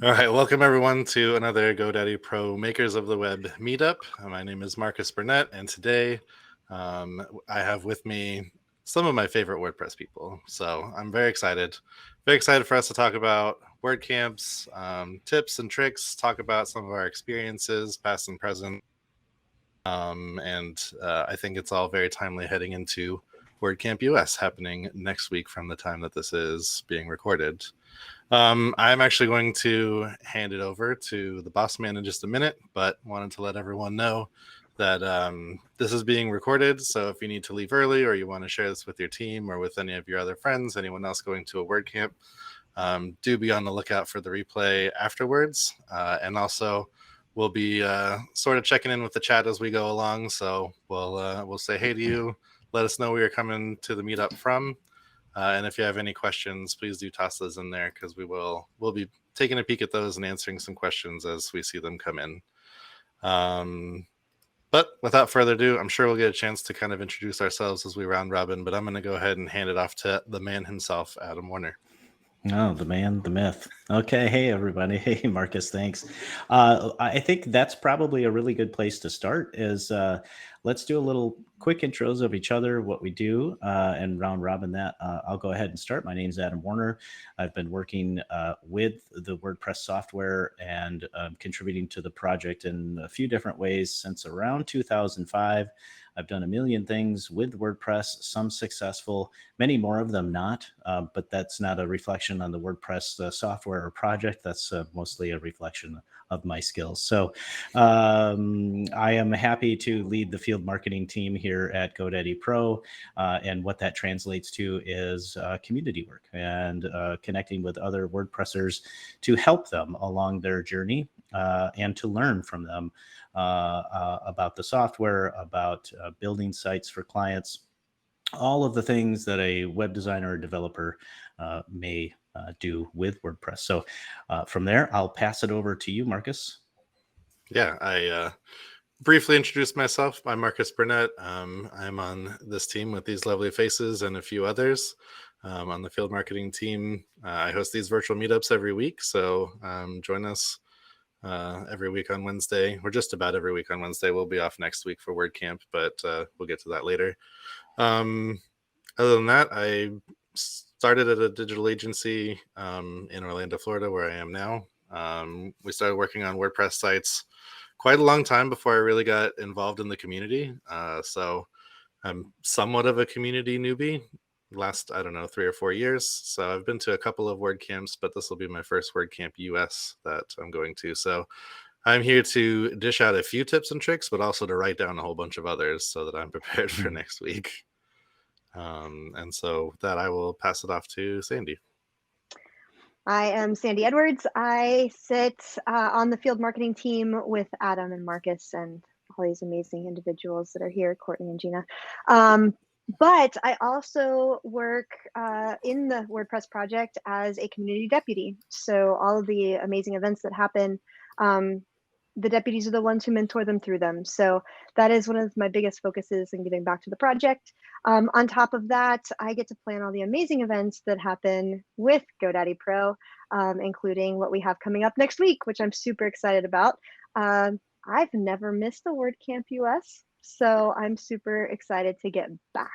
All right, welcome everyone to another GoDaddy Pro Makers of the Web meetup. My name is Marcus Burnette, and today I have with me some of my favorite WordPress people. So I'm very excited for us to talk about WordCamps, tips and tricks, talk about some of our experiences, past and present. I think it's all very timely heading into WordCamp US happening next week from the time that this is being recorded. I'm actually going to hand it over to the boss man in just a minute, but wanted to let everyone know that this is being recorded. So if you need to leave early or you want to share this with your team or with any of your other friends, anyone else going to a WordCamp, do be on the lookout for the replay afterwards. And also, we'll be sort of checking in with the chat as we go along. So we'll say hey to you. Let us know where you're coming to the meetup from. And if you have any questions, please do toss those in there because we'll be taking a peek at those and answering some questions as we see them come in. But without further ado, I'm sure we'll get a chance to kind of introduce ourselves as we round robin, but I'm going to go ahead and hand it off to the man himself, Adam Warner. Oh, the man, the myth. Okay. Hey, everybody. Hey, Marcus. Thanks. I think that's probably a really good place to start is let's do a little quick intros of each other, what we do, and round robin that. I'll go ahead and start. My name is Adam Warner. I've been working with the WordPress software and contributing to the project in a few different ways since around 2005. I've done a million things with WordPress, some successful, many more of them not, but that's not a reflection on the WordPress software or project. That's mostly a reflection of my skills. So I am happy to lead the field marketing team here at GoDaddy Pro. And what that translates to is community work and connecting with other WordPressers to help them along their journey and to learn from them about the software, about building sites for clients, all of the things that a web designer or developer may do with WordPress. So from there, I'll pass it over to you, Marcus. Yeah, I briefly introduce myself. I'm Marcus Burnette. I'm on this team with these lovely faces and a few others. On the field marketing team, I host these virtual meetups every week. So join us every week on Wednesday, or just about every week on Wednesday. We'll be off next week for WordCamp, but we'll get to that later. Other than that, I started at a digital agency in Orlando, Florida, where I am now. We started working on WordPress sites quite a long time before I really got involved in the community. So I'm somewhat of a community newbie. Last, 3 or 4 years. So I've been to a couple of WordCamps, but this will be my first WordCamp US that I'm going to. So I'm here to dish out a few tips and tricks, but also to write down a whole bunch of others so that I'm prepared for next week. And so with that, I will pass it off to Sandy. I am Sandy Edwards. I sit on the field marketing team with Adam and Marcus and all these amazing individuals that are here, Courtney and Gina. But I also work in the WordPress project as a community deputy. So all of the amazing events that happen, the deputies are the ones who mentor them through them. So that is one of my biggest focuses in giving back to the project. On top of that, I get to plan all the amazing events that happen with GoDaddy Pro, including what we have coming up next week, which I'm super excited about. I've never missed a WordCamp US. So I'm super excited to get back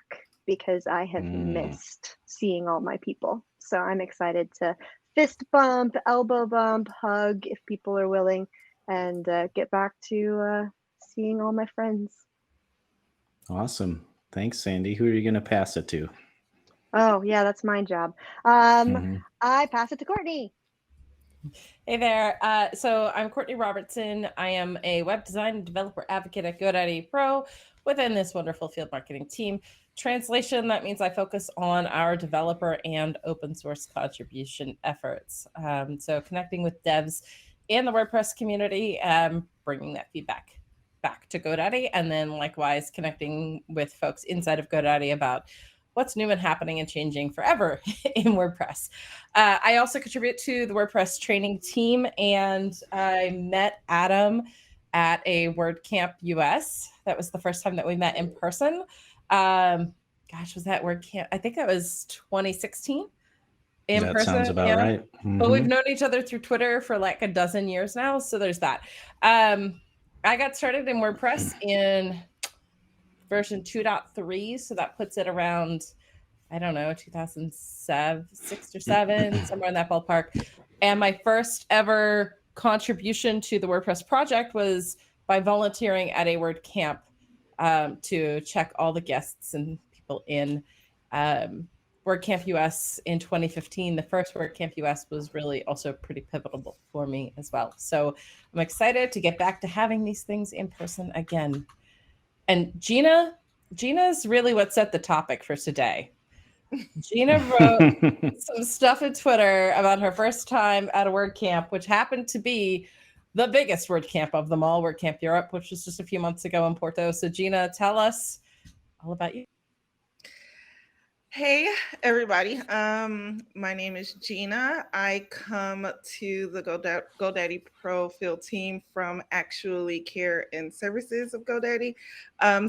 because I have missed seeing all my people. So I'm excited to fist bump, elbow bump, hug if people are willing, and get back to seeing all my friends. Awesome. Thanks, Sandy. Who are you going to pass it to? Oh, yeah, that's my job. I pass it to Courtney. Hey there. So I'm Courtney Robertson. I am a web design and developer advocate at GoDaddy Pro within this wonderful field marketing team. Translation, that means I focus on our developer and open source contribution efforts. So connecting with devs in the WordPress community, bringing that feedback back to GoDaddy, and then likewise connecting with folks inside of GoDaddy about what's new and happening and changing forever in WordPress. I also contribute to the WordPress training team, and I met Adam at a WordCamp US. That was the first time that we met in person. Gosh, was that WordCamp? I think that was 2016. in That person. sounds about right. But we've known each other through Twitter for like a dozen years now. So there's that. I got started in WordPress in version 2.3. So that puts it around, I don't know, 2007, 6 or 7, somewhere in that ballpark. And my first ever contribution to the WordPress project was by volunteering at a WordCamp to check all the guests and people in WordCamp US in 2015. The first WordCamp US was really also pretty pivotal for me as well. So I'm excited to get back to having these things in person again. And Gina's really what set the topic for today. Gina wrote some stuff in Twitter about her first time at a WordCamp, which happened to be the biggest WordCamp of them all, WordCamp Europe, which was just a few months ago in Porto. So Gina, tell us all about you. Hey, everybody. My name is Gina. I come to the GoDaddy Pro Field team from Actually Care and Services of GoDaddy.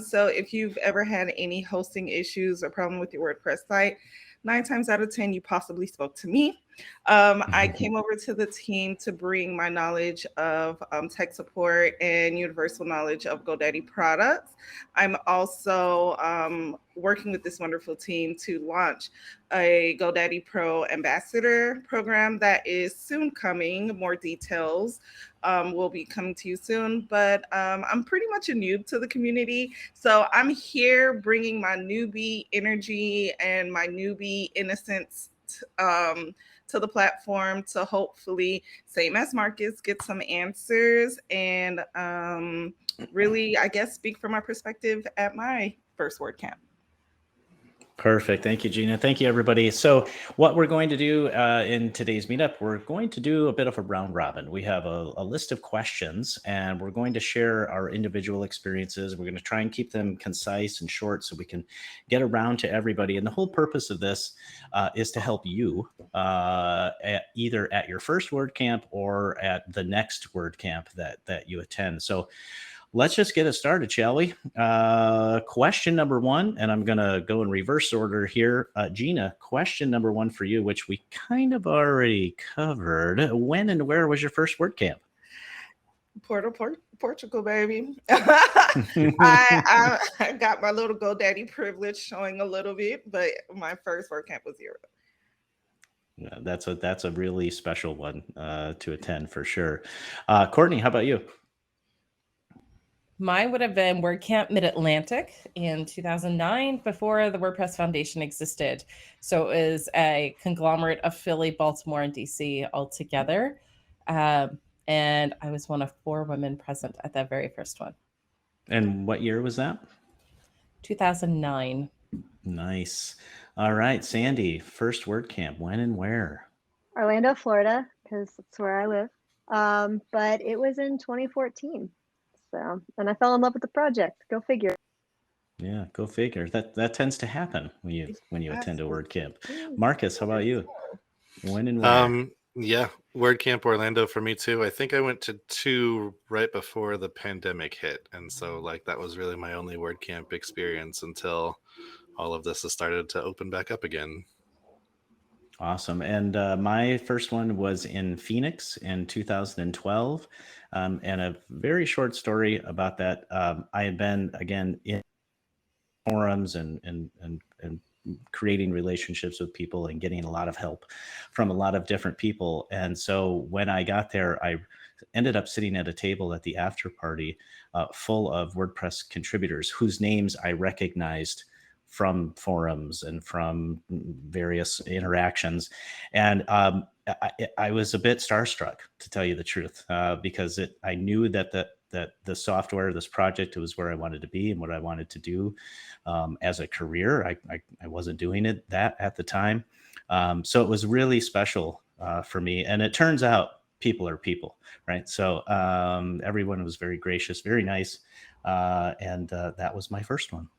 So if you've ever had any hosting issues or problem with your WordPress site, 9 times out of 10, you possibly spoke to me. I came over to the team to bring my knowledge of tech support and universal knowledge of GoDaddy products. I'm also working with this wonderful team to launch a GoDaddy Pro Ambassador program that is soon coming. More details will be coming to you soon, but I'm pretty much a noob to the community. So I'm here bringing my newbie energy and my newbie innocence to the platform to hopefully, same as Marcus, get some answers and really, I guess, speak from my perspective at my first WordCamp. Perfect. Thank you, Gina. Thank you, everybody. So what we're going to do in today's meetup, we're going to do a bit of a round robin. We have a list of questions, and we're going to share our individual experiences. We're going to try and keep them concise and short so we can get around to everybody. And the whole purpose of this is to help you either at your first WordCamp or at the next WordCamp that you attend. So let's just get it started, shall we? Question number 1, and I'm going to go in reverse order here. Gina, question number 1 for you, which we kind of already covered. When and where was your first WordCamp? Portugal, baby. I got my little GoDaddy privilege showing a little bit, but my first WordCamp was Europe. Yeah, that's a really special one to attend for sure. Courtney, how about you? Mine would have been WordCamp Mid-Atlantic in 2009, before the WordPress Foundation existed. So it was a conglomerate of Philly, Baltimore, and DC all together. And I was one of 4 women present at that very first one. And what year was that? 2009. Nice. All right, Sandy, first WordCamp, when and where? Orlando, Florida, because that's where I live. But it was in 2014. So, and I fell in love with the project. Go figure. Yeah, go figure. That tends to happen when you attend a WordCamp. Marcus, how about you? When and where? Yeah, WordCamp Orlando for me too. I think I went to 2 right before the pandemic hit, and so like that was really my only WordCamp experience until all of this has started to open back up again. Awesome. And my first one was in Phoenix in 2012. And a very short story about that. I had been, again, in forums and creating relationships with people and getting a lot of help from a lot of different people. And so when I got there, I ended up sitting at a table at the after party full of WordPress contributors whose names I recognized from forums and from various interactions. And I was a bit starstruck, to tell you the truth, because I knew that the software, this project, was where I wanted to be and what I wanted to do as a career. I wasn't doing that at the time. So it was really special for me. And it turns out people are people, right? So everyone was very gracious, very nice. And that was my first one.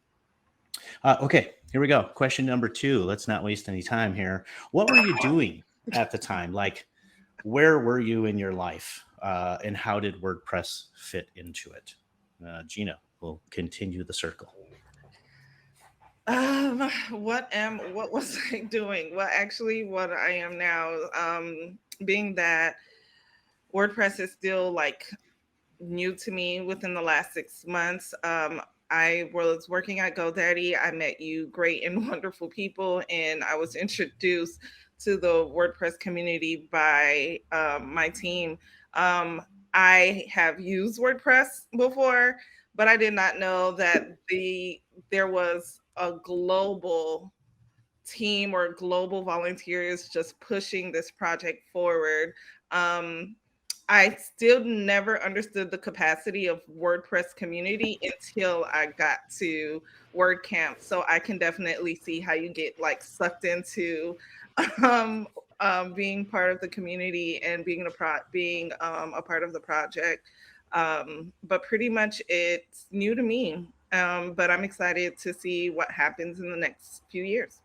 Okay, here we go. Question number 2. Let's not waste any time here. What were you doing at the time? Like, where were you in your life? And how did WordPress fit into it? Gina, we'll continue the circle. What was I doing? Well, actually, what I am now, being that WordPress is still like new to me within the last 6 months. I was working at GoDaddy. I met you great and wonderful people, and I was introduced to the WordPress community by my team. I have used WordPress before, but I did not know that there was a global team or global volunteers just pushing this project forward. I still never understood the capacity of WordPress community until I got to WordCamp. So I can definitely see how you get like sucked into being part of the community and being a part of the project. But pretty much it's new to me. But I'm excited to see what happens in the next few years.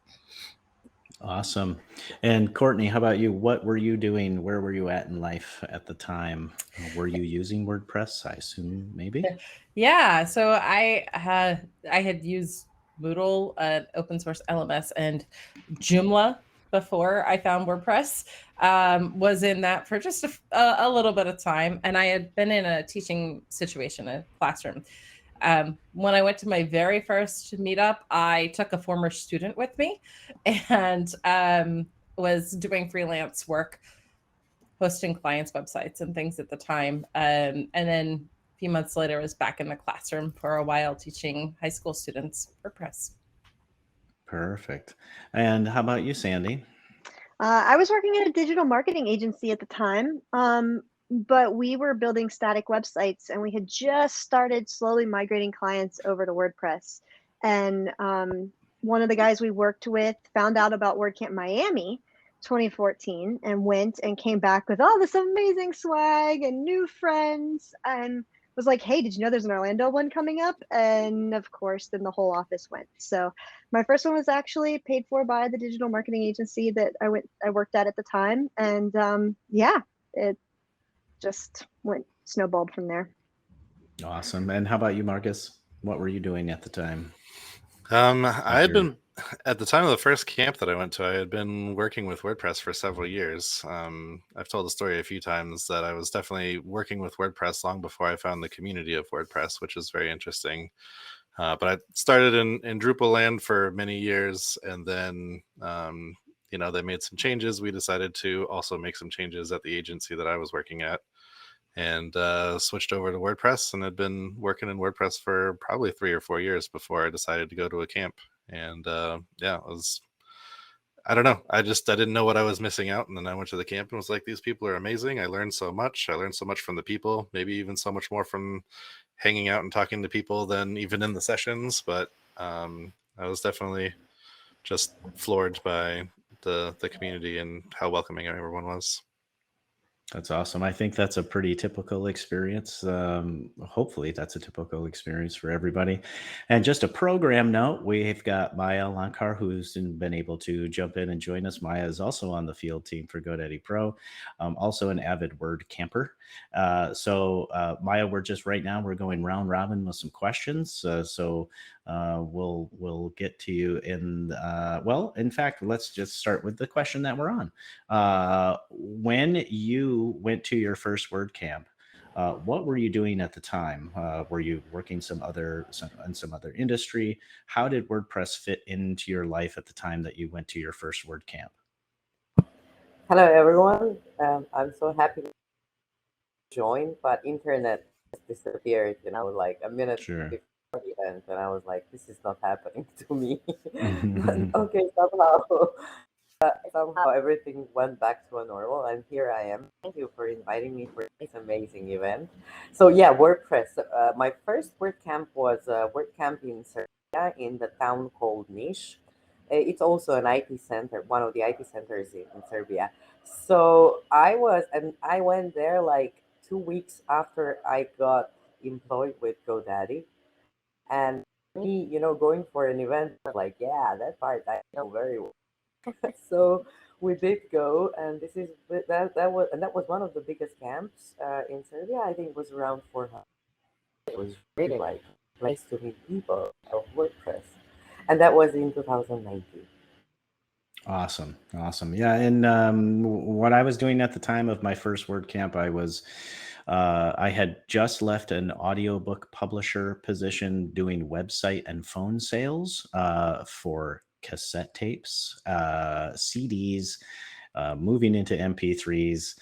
Awesome. And Courtney, how about you? What were you doing? Where were you at in life at the time? Were you using WordPress? I assume maybe. Yeah, so I had used Moodle, an open source LMS, and Joomla before I found WordPress. Was in that for just a little bit of time, and I had been in a teaching situation, a classroom. When I went to my very first meetup, I took a former student with me, and was doing freelance work, hosting clients' websites and things at the time. And then a few months later, I was back in the classroom for a while teaching high school students WordPress. Perfect. And how about you, Sandy? I was working at a digital marketing agency at the time, but we were building static websites, and we had just started slowly migrating clients over to WordPress. And one of the guys we worked with found out about WordCamp Miami 2014 and went and came back with all this amazing swag and new friends, and was like, hey, did you know there's an Orlando one coming up? And of course, then the whole office went. So my first one was actually paid for by the digital marketing agency that I worked at the time. And yeah, it just snowballed from there. Awesome. And how about you, Marcus? What were you doing at the time? I had been, at the time of the first camp that I went to, I had been working with WordPress for several years. I've told the story a few times that I was definitely working with WordPress long before I found the community of WordPress, which is very interesting. But I started in Drupal land for many years, and then they made some changes. We decided to also make some changes at the agency that I was working at, and switched over to WordPress, and had been working in WordPress for probably 3 or 4 years before I decided to go to a camp. And it was, I don't know, I didn't know what I was missing out. And then I went to the camp and was like, these people are amazing. I learned so much. I learned so much from the people, maybe even so much more from hanging out and talking to people than even in the sessions. But I was definitely just floored by the community and how welcoming everyone was. That's awesome. I think that's a pretty typical experience. Hopefully that's a typical experience for everybody. And just a program note, we've got Maja Loncar, who's been able to jump in and join us. Maja is also on the field team for GoDaddy Pro, also an avid word camper. So Maja, we're going round robin with some questions. We'll get to you in fact, let's just start with the question that we're on. When you went to your first WordCamp, what were you doing at the time? Were you working in some other industry? How did WordPress fit into your life at the time that you went to your first WordCamp? Hello, everyone. I'm so happy to join, but internet disappeared, like a minute Sure. before the event, and I was like, this is not happening to me. But okay, somehow everything went back to a normal, and here I am. Thank you for inviting me for this amazing event. So yeah, WordPress. My first WordCamp was a WordCamp in Serbia, in the town called Niš. It's also an IT center, one of the IT centers in Serbia. So I went there like 2 weeks after I got employed with GoDaddy, and me, going for an event, like, yeah, that part I know very well. So we did go, and that was one of the biggest camps in Serbia. I think it was around 400. It was really like nice to meet people of WordPress. And that was in 2019. Awesome. Yeah. And what I was doing at the time of my first WordCamp, I had just left an audiobook publisher position doing website and phone sales for cassette tapes, CDs, moving into MP3s.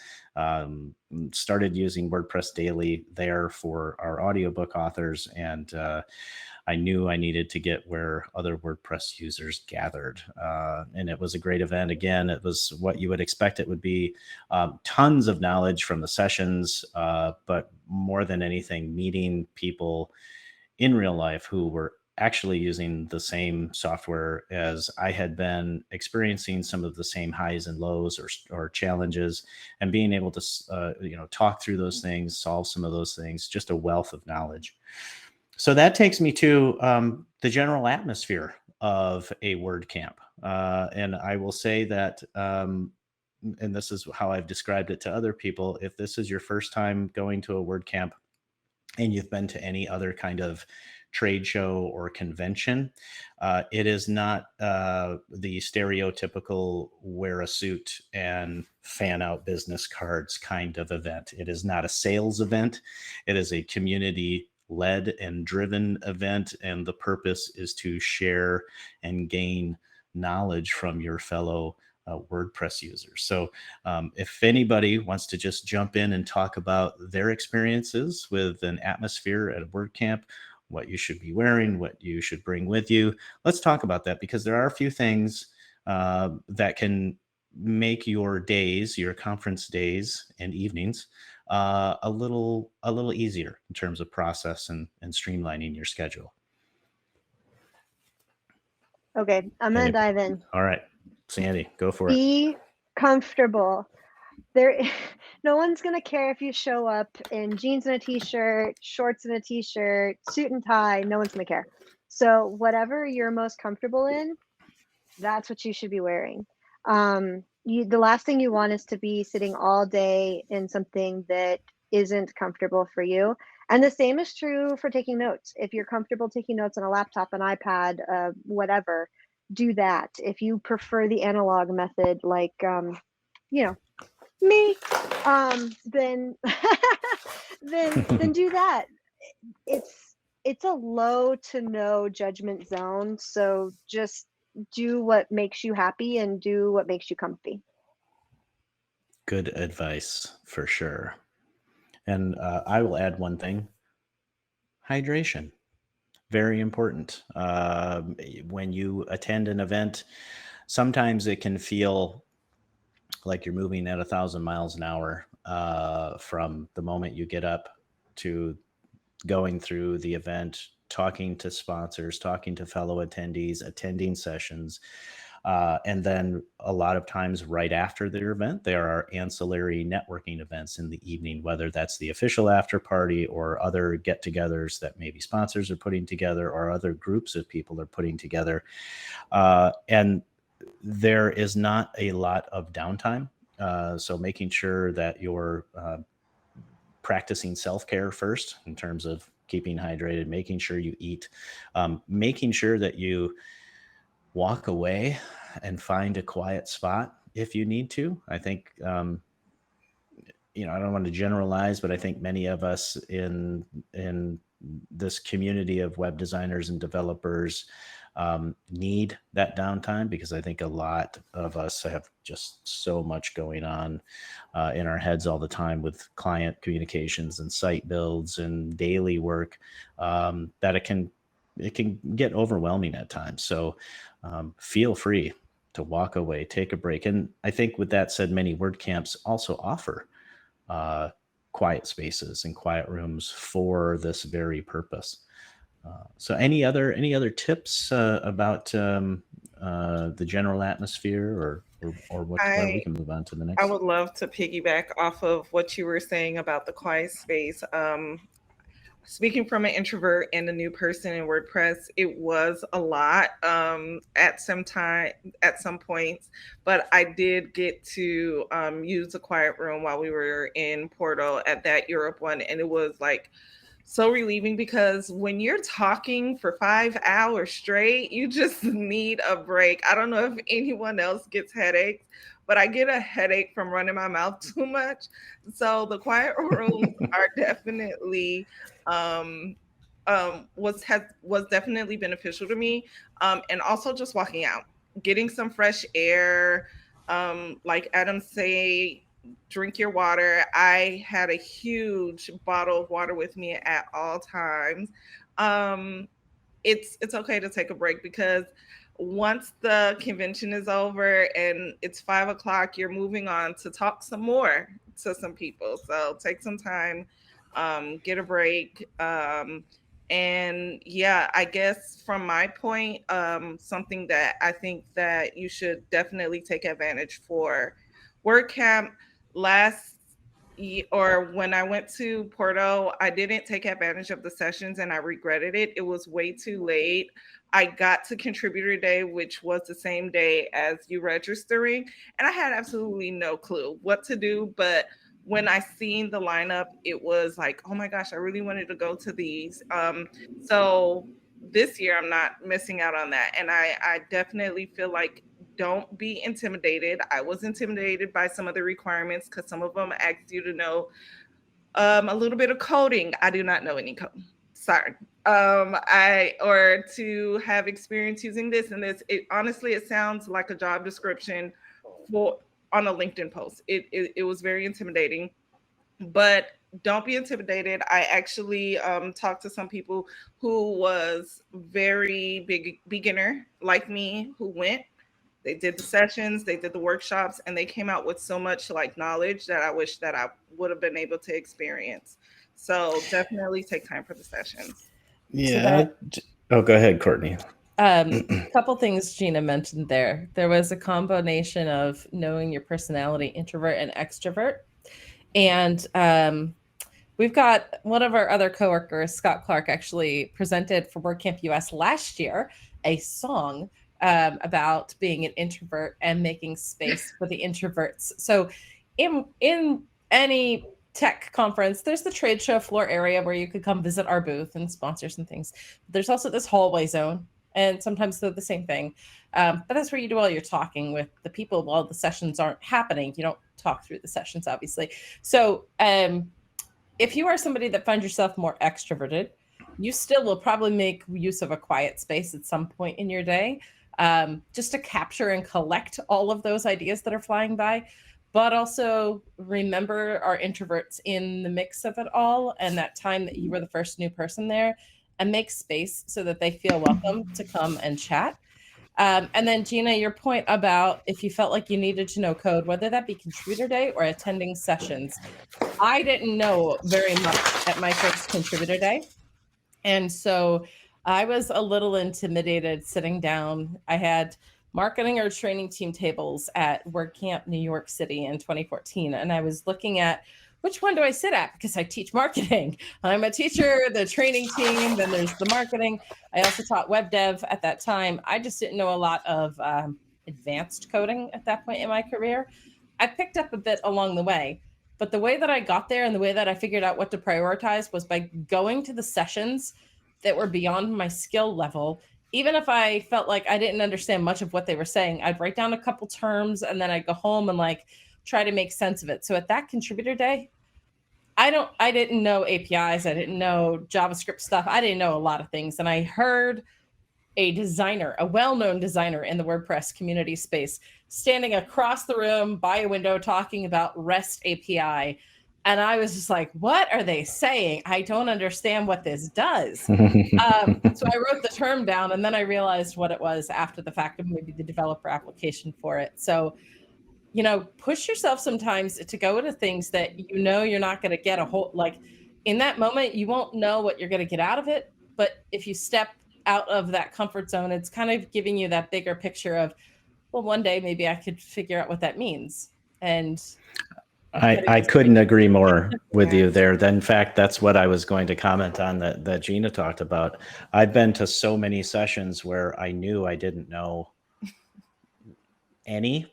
Started using WordPress daily there for our audiobook authors, and I knew I needed to get where other WordPress users gathered. And it was a great event. Again, it was what you would expect it would be. Tons of knowledge from the sessions, but more than anything, meeting people in real life who were actually using the same software as I had been, experiencing some of the same highs and lows or challenges, and being able to talk through those things, solve some of those things. Just a wealth of knowledge. So that takes me to the general atmosphere of a WordCamp. And I will say that, and this is how I've described it to other people, if this is your first time going to a WordCamp and you've been to any other kind of trade show or convention, it is not the stereotypical wear a suit and fan out business cards kind of event. It is not a sales event. It is a community led and driven event, and the purpose is to share and gain knowledge from your fellow WordPress users. So if anybody wants to just jump in and talk about their experiences with an atmosphere at a WordCamp, what you should be wearing, what you should bring with you, let's talk about that, because there are a few things that can make your days, your conference days and evenings, a little easier in terms of process and streamlining your schedule. Okay, I'm gonna dive in. All right, Sandy, go for it. Be comfortable. No one's gonna care if you show up in jeans and a t-shirt, shorts and a t-shirt, suit and tie. No one's gonna care. So whatever you're most comfortable in, that's what you should be wearing. The last thing you want is to be sitting all day in something that isn't comfortable for you. And the same is true for taking notes. If you're comfortable taking notes on a laptop, an iPad, whatever, do that. If you prefer the analog method, like me, then then do that. It's a low to no judgment zone. So just do what makes you happy and do what makes you comfy. Good advice for sure. And I will add one thing: hydration. Very important. When you attend an event, sometimes it can feel like you're moving at 1,000 miles an hour from the moment you get up to going through the event, talking to sponsors, talking to fellow attendees, attending sessions. And then a lot of times right after the event, there are ancillary networking events in the evening, whether that's the official after party or other get-togethers that maybe sponsors are putting together or other groups of people are putting together. And there is not a lot of downtime. So making sure that you're practicing self-care first in terms of keeping hydrated, making sure you eat, making sure that you walk away and find a quiet spot if you need to. I think, I don't want to generalize, but I think many of us in this community of web designers and developers need that downtime, because I think a lot of us have just so much going on in our heads all the time with client communications and site builds and daily work that it can get overwhelming at times. So feel free to walk away, take a break. And I think with that said, many WordCamps also offer quiet spaces and quiet rooms for this very purpose. So any other tips about the general atmosphere or what? We can move on to the next. I would love to piggyback off of what you were saying about the quiet space. Speaking from an introvert and a new person in WordPress, it was a lot at some points, but I did get to use the quiet room while we were in Porto at that Europe one, and it was like so relieving, because when you're talking for 5 hours straight, you just need a break. I don't know if anyone else gets headaches, but I get a headache from running my mouth too much. So the quiet rooms are definitely was definitely beneficial to me. And also just walking out, getting some fresh air. Like Adam say, drink your water. I had a huge bottle of water with me at all times. It's okay to take a break, because once the convention is over and it's 5 o'clock, you're moving on to talk some more to some people. So take some time, get a break. And yeah, I guess from my point, something that I think that you should definitely take advantage for WordCamp or when I went to Porto, I didn't take advantage of the sessions and I regretted it. It was way too late. I got to contributor day, which was the same day as you registering, and I had absolutely no clue what to do. But when I seen the lineup, it was like, oh my gosh, I really wanted to go to these. So this year I'm not missing out on that. And I definitely feel like, don't be intimidated. I was intimidated by some of the requirements, because some of them asked you to know a little bit of coding. I do not know any code. Sorry. Or to have experience using this and this. Honestly, it sounds like a job description on a LinkedIn post. It was very intimidating, but don't be intimidated. I actually talked to some people who was very big beginner like me, who went. They did the sessions, they did the workshops, and they came out with so much like knowledge that I wish that I would have been able to experience. So definitely take time for the sessions. Yeah. Oh, go ahead, Courtney. A couple things Gina mentioned there. There was a combination of knowing your personality, introvert and extrovert. And we've got one of our other coworkers, Scott Clark, actually presented for WordCamp US last year a song about being an introvert and making space for the introverts. So in any tech conference, there's the trade show floor area where you could come visit our booth and sponsor some things. There's also this hallway zone, and sometimes they're the same thing. But that's where you do all your talking with the people while the sessions aren't happening. You don't talk through the sessions, obviously. So if you are somebody that finds yourself more extroverted, you still will probably make use of a quiet space at some point in your day, just to capture and collect all of those ideas that are flying by. But also remember our introverts in the mix of it all, and that time that you were the first new person there, and make space so that they feel welcome to come and chat. And then Gina, your point about if you felt like you needed to know code, whether that be contributor day or attending sessions. I didn't know very much at my first contributor day. And so I was a little intimidated sitting down. I had marketing or training team tables at WordCamp New York City in 2014. And I was looking at, which one do I sit at? Because I teach marketing. I'm a teacher, the training team, then there's the marketing. I also taught web dev at that time. I just didn't know a lot of advanced coding at that point in my career. I picked up a bit along the way, but the way that I got there and the way that I figured out what to prioritize was by going to the sessions that were beyond my skill level. Even if I felt like I didn't understand much of what they were saying, I'd write down a couple terms and then I'd go home and like try to make sense of it. So at that contributor day, I didn't know APIs. I didn't know JavaScript stuff. I didn't know a lot of things. And I heard a designer, a well-known designer in the WordPress community space, standing across the room by a window talking about REST API. And I was just like, what are they saying? I don't understand what this does. So I wrote the term down, and then I realized what it was after the fact, of maybe the developer application for it. So, you know, push yourself sometimes to go to things that you know you're not going to get a whole, like in that moment, you won't know what you're going to get out of it. But if you step out of that comfort zone, it's kind of giving you that bigger picture of, well, one day maybe I could figure out what that means. And I couldn't agree more with you there. In fact, that's what I was going to comment on that Gina talked about. I've been to so many sessions where I knew I didn't know any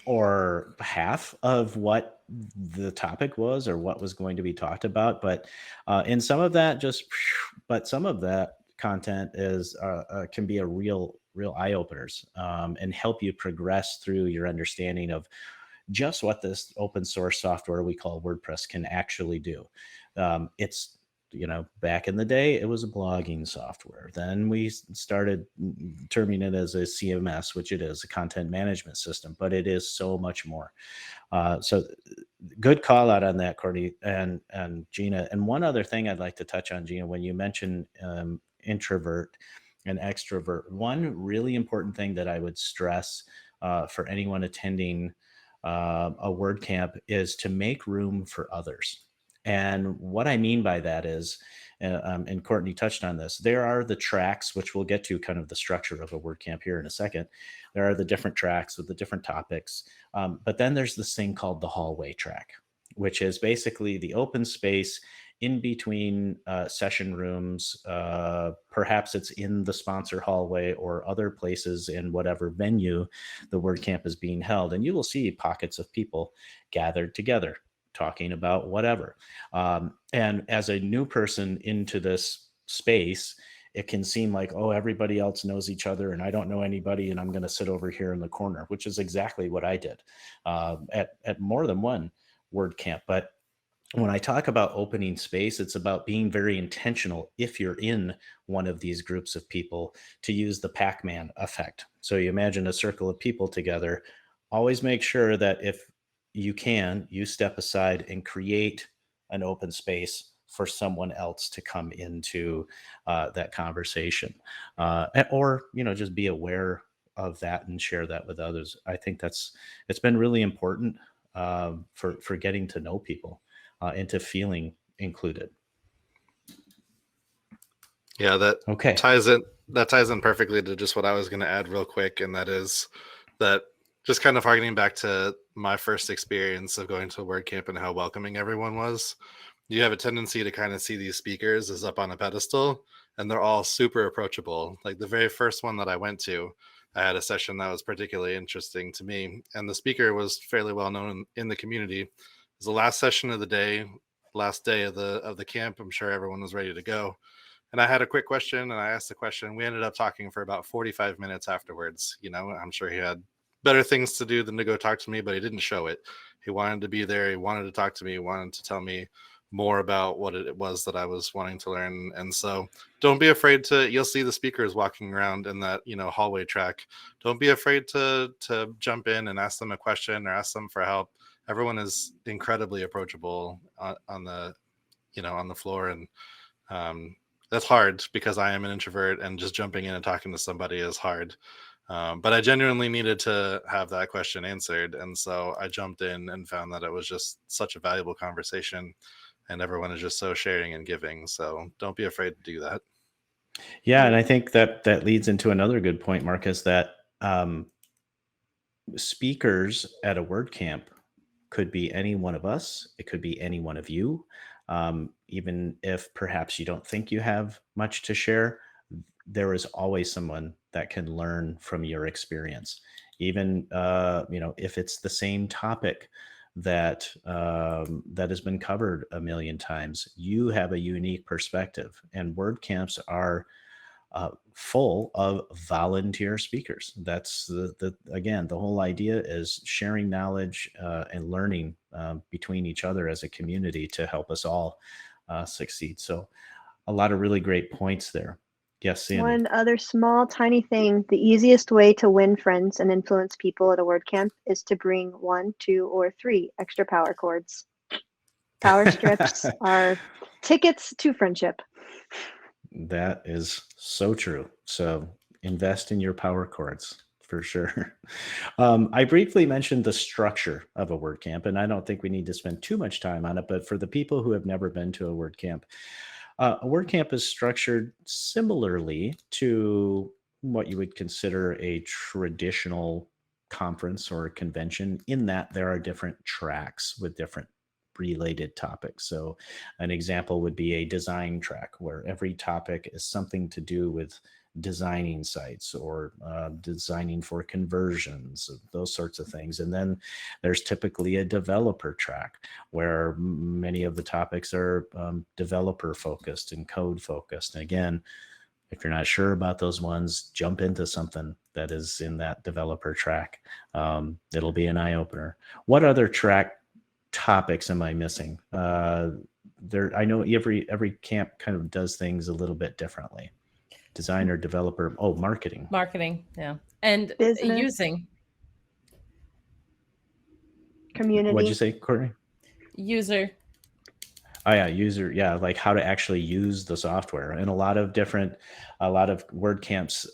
or half of what the topic was or what was going to be talked about. But in some of that, but some of that content is can be a real eye openers and help you progress through your understanding of just what this open source software we call WordPress can actually do. It's, back in the day, it was a blogging software. Then we started terming it as a CMS, which it is, a content management system, but it is so much more. So good call out on that, Courtney and Gina. And one other thing I'd like to touch on, Gina, when you mentioned introvert and extrovert, one really important thing that I would stress for anyone attending a WordCamp is to make room for others. And what I mean by that is, and Courtney touched on this, there are the tracks, which we'll get to kind of the structure of a WordCamp here in a second. There are the different tracks with the different topics. But then there's this thing called the hallway track, which is basically the open space in between session rooms. Perhaps it's in the sponsor hallway or other places in whatever venue the WordCamp is being held. And you will see pockets of people gathered together talking about whatever. And as a new person into this space, it can seem like, oh, everybody else knows each other and I don't know anybody and I'm going to sit over here in the corner, which is exactly what I did at more than one WordCamp. But when I talk about opening space, it's about being very intentional if you're in one of these groups of people to use the Pac-Man effect. So you imagine a circle of people together. Always make sure that if you can, you step aside and create an open space for someone else to come into that conversation, or just be aware of that and share that with others. I think it's been really important for getting to know people into feeling included. Yeah, that okay. ties in perfectly to just what I was going to add real quick, and that is that just kind of harkening back to my first experience of going to a WordCamp and how welcoming everyone was. You have a tendency to kind of see these speakers as up on a pedestal, and they're all super approachable. Like the very first one that I went to, I had a session that was particularly interesting to me, and the speaker was fairly well known in the community. It was the last session of the day, last day of the camp. I'm sure everyone was ready to go. And I had a quick question, and I asked the question. We ended up talking for about 45 minutes afterwards. I'm sure he had better things to do than to go talk to me, but he didn't show it. He wanted to be there. He wanted to talk to me. He wanted to tell me more about what it was that I was wanting to learn. And so don't be afraid you'll see the speakers walking around in that, hallway track. Don't be afraid to jump in and ask them a question or ask them for help. Everyone is incredibly approachable on the floor. And that's hard because I am an introvert, and just jumping in and talking to somebody is hard. But I genuinely needed to have that question answered. And so I jumped in and found that it was just such a valuable conversation, and everyone is just so sharing and giving. So don't be afraid to do that. Yeah. And I think that leads into another good point, Marcus, that speakers at a WordCamp could be any one of us. It could be any one of you. Even if perhaps you don't think you have much to share, there is always someone that can learn from your experience. Even, if it's the same topic that has been covered a million times, you have a unique perspective, and WordCamps are full of volunteer speakers. That's again, the whole idea is sharing knowledge and learning between each other as a community to help us all succeed. So a lot of really great points there. Yes, Sandy. One other small, tiny thing. The easiest way to win friends and influence people at a WordCamp is to bring 1, 2, or 3 extra power cords. Power strips are tickets to friendship. That is so true. So invest in your power cords for sure. I briefly mentioned the structure of a WordCamp, and I don't think we need to spend too much time on it, but for the people who have never been to a WordCamp, a WordCamp is structured similarly to what you would consider a traditional conference or a convention, in that there are different tracks with different related topics. So an example would be a design track, where every topic is something to do with designing sites or designing for conversions, those sorts of things. And then there's typically a developer track where many of the topics are developer focused and code focused. And again, if you're not sure about those ones, jump into something that is in that developer track. It'll be an eye opener. What other track topics am I missing? I know every camp kind of does things a little bit differently. Designer, developer, marketing. Marketing, yeah. And Business. using. Community. What'd you say, Courtney? User. Oh yeah, user. Yeah, like how to actually use the software. And a lot of WordCamps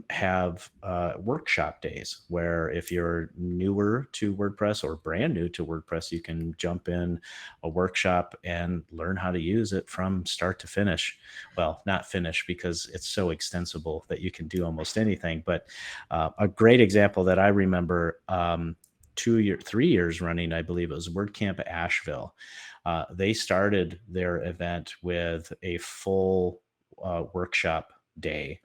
have workshop days where if you're newer to WordPress or brand new to WordPress, you can jump in a workshop and learn how to use it from start to finish. Well, not finish because it's so extensible that you can do almost anything. But a great example that I remember 3 years running, I believe it was WordCamp Asheville. They started their event with a full workshop day,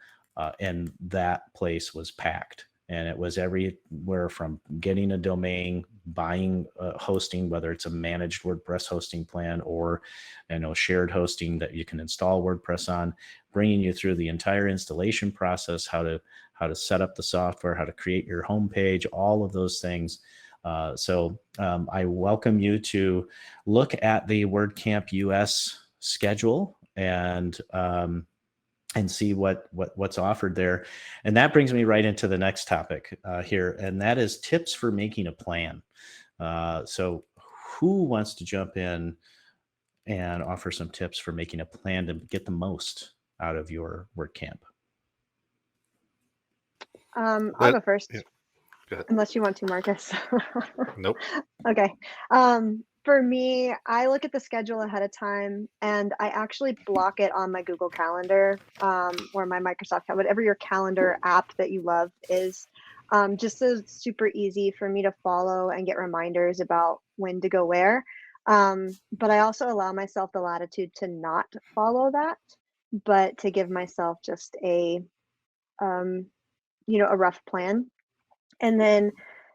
and that place was packed. And it was everywhere from getting a domain, buying hosting, whether it's a managed WordPress hosting plan or shared hosting that you can install WordPress on, bringing you through the entire installation process, how to set up the software, how to create your homepage, all of those things. So I welcome you to look at the WordCamp US schedule and see what's offered there. And that brings me right into the next topic here, and that is tips for making a plan. So who wants to jump in and offer some tips for making a plan to get the most out of your WordCamp? I'll go first. Yeah. Go ahead. Unless you want to, Marcus. Nope. Okay. For me, I look at the schedule ahead of time and I actually block it on my Google Calendar or my Microsoft, whatever your calendar app that you love is, just so it's super easy for me to follow and get reminders about when to go where. But I also allow myself the latitude to not follow that, but to give myself just a rough plan. And then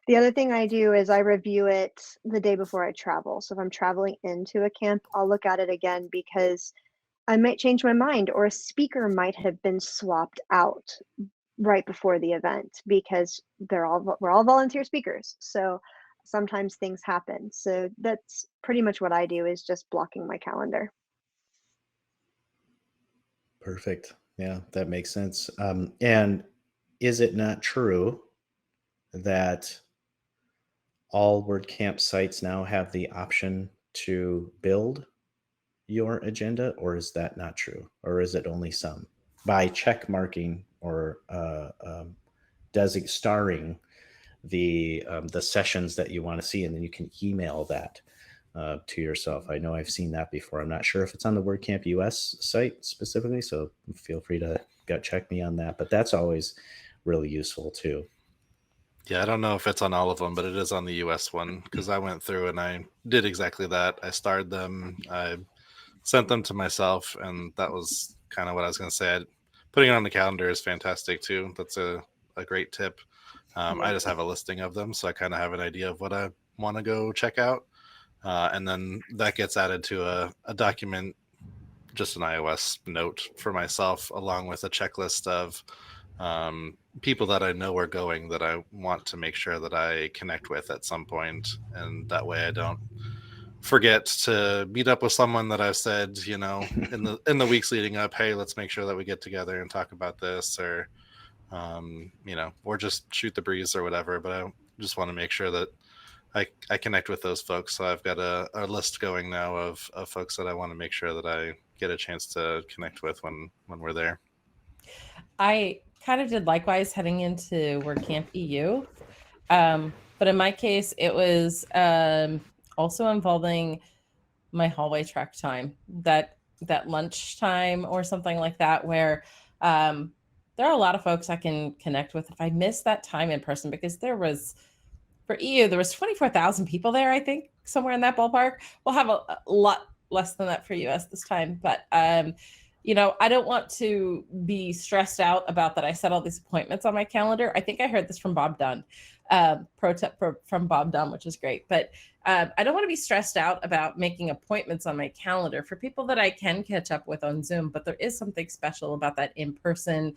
the other thing I do is I review it the day before I travel. So if I'm traveling into a camp, I'll look at it again because I might change my mind, or a speaker might have been swapped out right before the event because we're all volunteer speakers. So sometimes things happen. So that's pretty much what I do, is just blocking my calendar. Perfect. Yeah, that makes sense. And is it not true that all WordCamp sites now have the option to build your agenda, or is that not true? Or is it only some? By check marking or starring the sessions that you want to see, and then you can email that to yourself. I know I've seen that before. I'm not sure if it's on the WordCamp US site specifically, so feel free to check me on that. But that's always really useful too. Yeah, I don't know if it's on all of them, but it is on the US one, because I went through and I did exactly that. I starred them, I sent them to myself, and that was kind of what I was going to say. Putting it on the calendar is fantastic too. That's a great tip. I just have a listing of them, so I kind of have an idea of what I want to go check out. And then that gets added to a document, just an iOS note for myself, along with a checklist of people that I know are going that I want to make sure that I connect with at some point. And that way I don't forget to meet up with someone that I've said, in the weeks leading up, hey, let's make sure that we get together and talk about this, or or just shoot the breeze or whatever. But I just want to make sure that I connect with those folks. So I've got a list going now of folks that I want to make sure that I get a chance to connect with when we're there. I kind of did likewise heading into WordCamp EU. But in my case, it was also involving my hallway track time, that lunch time or something like that, where there are a lot of folks I can connect with if I miss that time in person, because for EU, there was 24,000 people there, I think, somewhere in that ballpark. We'll have a lot less than that for US this time. But I don't want to be stressed out about that I set all these appointments on my calendar. I think I heard this from Bob Dunn, pro tip from Bob Dunn, which is great. But I don't want to be stressed out about making appointments on my calendar for people that I can catch up with on Zoom. But there is something special about that in-person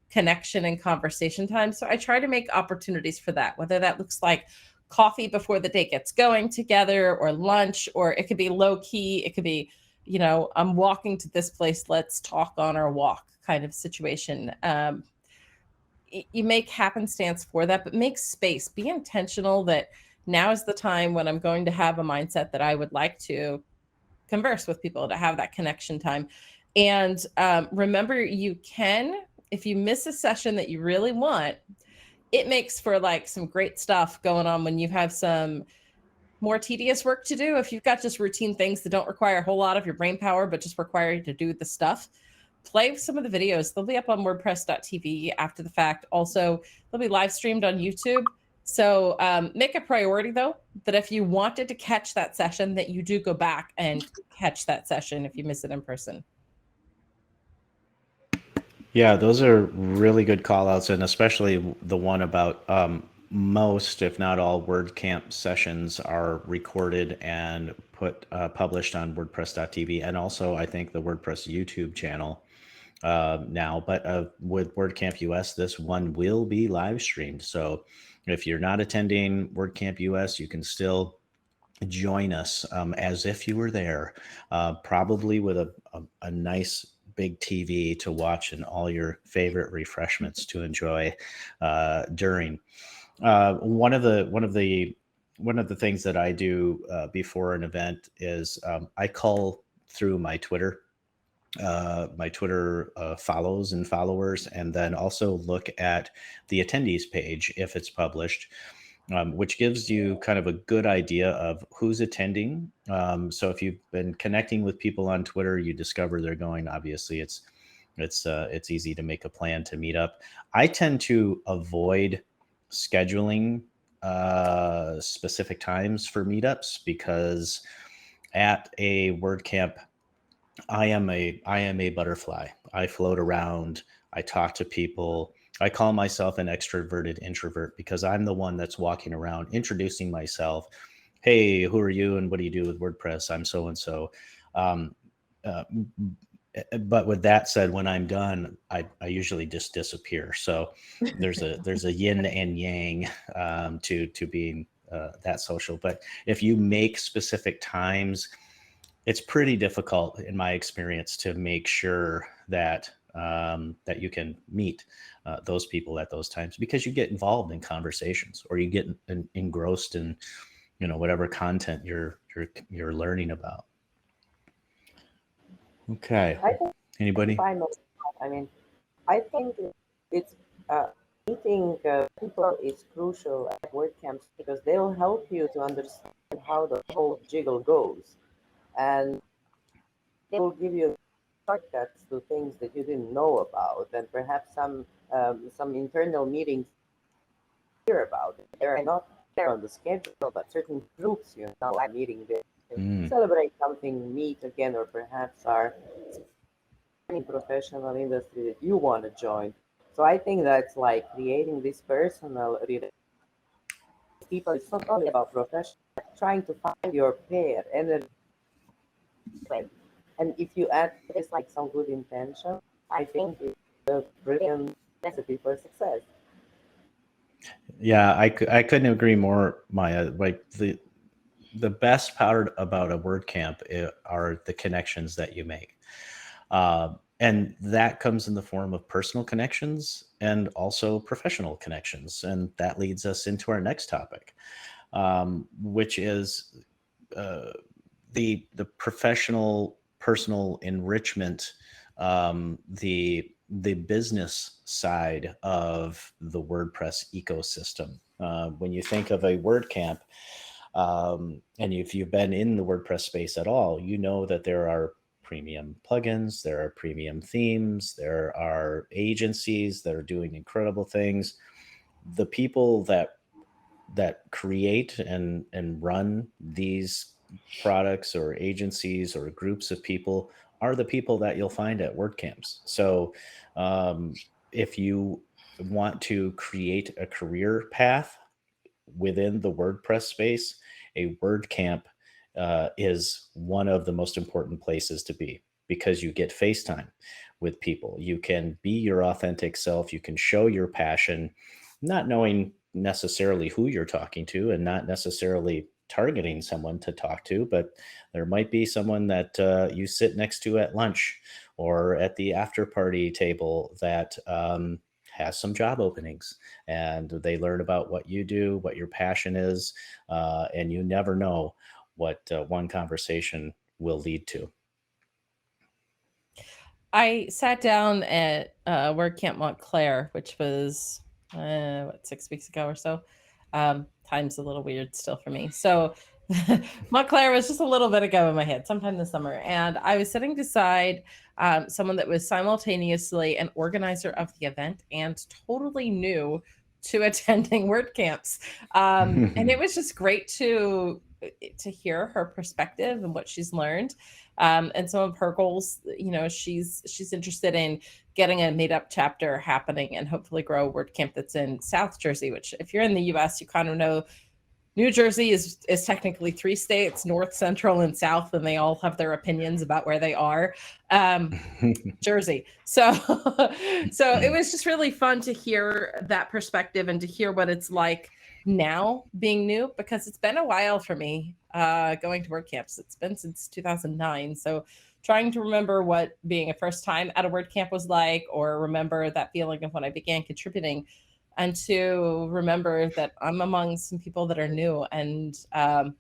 connection and conversation time. So I try to make opportunities for that, whether that looks like coffee before the day gets going together, or lunch, or it could be low key. It could be, I'm walking to this place, let's talk on our walk kind of situation. You make happenstance for that, but make space. Be intentional that now is the time when I'm going to have a mindset that I would like to converse with people, to have that connection time. And remember, you can, if you miss a session that you really want, it makes for like some great stuff going on when you have some more tedious work to do. If you've got just routine things that don't require a whole lot of your brain power, but just require you to do the stuff, play some of the videos. They'll be up on WordPress.tv after the fact. Also, they'll be live streamed on YouTube. So make a priority, though, that if you wanted to catch that session, that you do go back and catch that session if you miss it in person. Yeah, those are really good call outs, and especially the one about most, if not all, WordCamp sessions are recorded and published on WordPress.tv, and also I think the WordPress YouTube channel now. But with WordCamp US, this one will be live streamed. So if you're not attending WordCamp US, you can still join us as if you were there, probably with a nice big TV to watch and all your favorite refreshments to enjoy during. One of the things that I do before an event is I call through my Twitter follows and followers, and then also look at the attendees page if it's published, which gives you kind of a good idea of who's attending. So if you've been connecting with people on Twitter, you discover they're going. Obviously, it's easy to make a plan to meet up. I tend to avoid scheduling specific times for meetups, because at a WordCamp, I am a butterfly. I float around. I talk to people. I call myself an extroverted introvert because I'm the one that's walking around introducing myself. Hey, who are you and what do you do with WordPress? I'm so and so. But with that said, when I'm done, I usually just disappear. So there's a yin and yang to being that social. But if you make specific times, it's pretty difficult, in my experience, to make sure that that you can meet those people at those times, because you get involved in conversations, or you get engrossed in whatever content you're learning about. Okay. Anybody? I mean, I think it's meeting people is crucial at WordCamps, because they'll help you to understand how the whole jiggle goes, and they will give you shortcuts to things that you didn't know about, and perhaps some internal meetings hear about. They're not there on the schedule, but certain groups are meeting there. Celebrate something, meet again, or perhaps are in professional industry that you want to join. So I think that's like creating this personal relationship. People, it's not only about profession, trying to find your pair, and if you add this like some good intention, I think it's a brilliant recipe for success. Yeah, I couldn't agree more, Maya. Like the best part about a WordCamp are the connections that you make. And that comes in the form of personal connections and also professional connections. And that leads us into our next topic, which is the professional, personal enrichment, the business side of the WordPress ecosystem. When you think of a WordCamp, and if you've been in the WordPress space at all, you know that there are premium plugins, there are premium themes, there are agencies that are doing incredible things. The people that create and run these products or agencies or groups of people are the people that you'll find at WordCamps. So if you want to create a career path within the WordPress space, a WordCamp is one of the most important places to be, because you get face time with people. You can be your authentic self. You can show your passion, not knowing necessarily who you're talking to and not necessarily targeting someone to talk to, but there might be someone that you sit next to at lunch or at the after party table that has some job openings, and they learn about what you do, what your passion is, and you never know what one conversation will lead to. I sat down at WordCamp Montclair, which was 6 weeks ago or so. Time's a little weird still for me. So Montclair was just a little bit ago in my head, sometime this summer. And I was sitting beside someone that was simultaneously an organizer of the event and totally new to attending WordCamps. And it was just great to hear her perspective and what she's learned. And some of her goals, she's interested in getting a meetup chapter happening and hopefully grow a WordCamp that's in South Jersey, which if you're in the US, you kind of know New Jersey is technically 3 states, North, Central, and South, and they all have their opinions about where they are. Jersey. So it was just really fun to hear that perspective and to hear what it's like now being new, because it's been a while for me going to WordCamps. It's been since 2009. So trying to remember what being a first time at a WordCamp was like, or remember that feeling of when I began contributing, and to remember that I'm among some people that are new, and I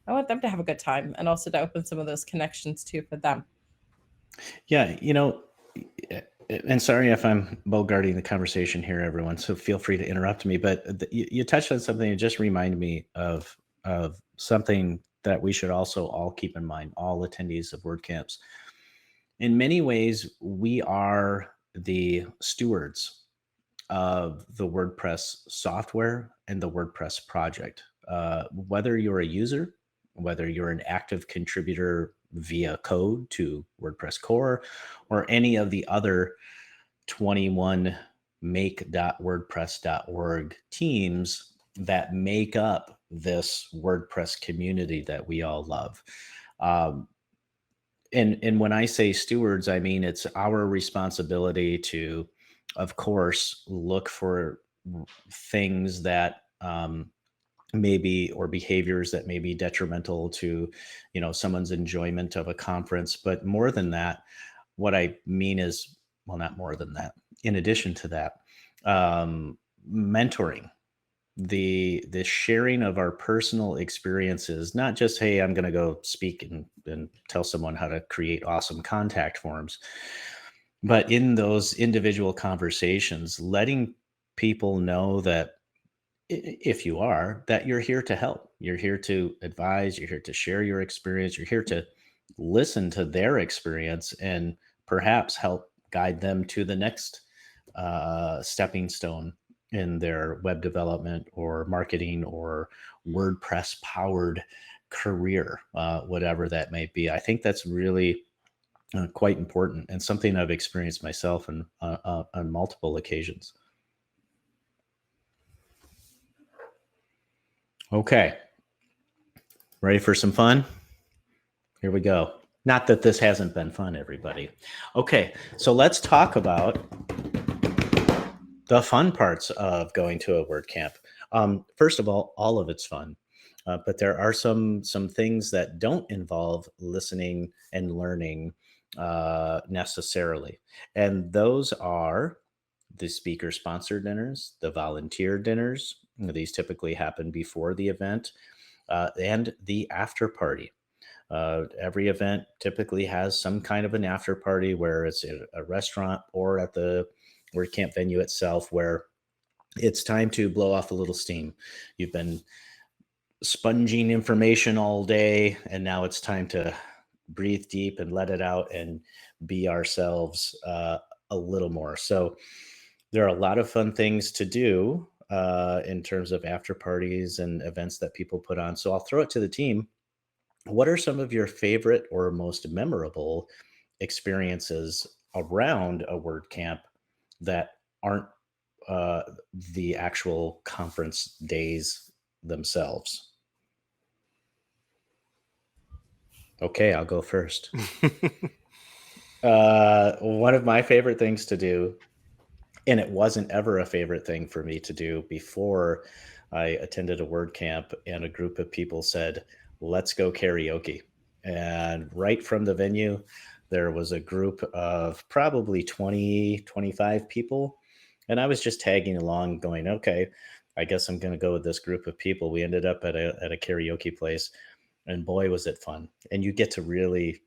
want them to have a good time, and also to open some of those connections too for them. Yeah, and sorry if I'm bogarting the conversation here, everyone, so feel free to interrupt me, but you touched on something that just reminded me of something that we should also all keep in mind, all attendees of WordCamps. In many ways, we are the stewards of the WordPress software and the WordPress project. Whether you're a user, whether you're an active contributor via code to WordPress core, or any of the other 21 make.wordpress.org teams that make up this WordPress community that we all love. And when I say stewards, I mean it's our responsibility to, of course, look for things that maybe, or behaviors that may be detrimental to, someone's enjoyment of a conference. But more than that, what I mean is, well, not more than that. In addition to that, mentoring, the sharing of our personal experiences, not just, hey, I'm going to go speak and tell someone how to create awesome contact forms, but in those individual conversations, letting people know that if you are, that you're here to help, you're here to advise, you're here to share your experience, you're here to listen to their experience and perhaps help guide them to the next stepping stone in their web development or marketing or WordPress powered career, whatever that may be. I think that's really quite important, and something I've experienced myself on multiple occasions. Okay. Ready for some fun? Here we go. Not that this hasn't been fun, everybody. Okay, so let's talk about the fun parts of going to a WordCamp. First of all of it's fun, but there are some things that don't involve listening and learning necessarily. And those are the speaker-sponsored dinners, the volunteer dinners. These typically happen before the event, and the after party. Every event typically has some kind of an after party, where it's at a restaurant or at the WordCamp venue itself, where it's time to blow off a little steam. You've been sponging information all day, and now it's time to breathe deep and let it out and be ourselves a little more. So there are a lot of fun things to do in terms of after parties and events that people put on. So I'll throw it to the team. what are some of your favorite or most memorable experiences around a WordCamp that aren't the actual conference days themselves? Okay, I'll go first. One of my favorite things to do, and it wasn't ever a favorite thing for me to do before I attended a WordCamp and a group of people said, let's go karaoke. And right from the venue, there was a group of probably 20, 25 people. And I was just tagging along going, okay, I guess I'm going to go with this group of people. We ended up at a karaoke place. And boy, was it fun. And you get to really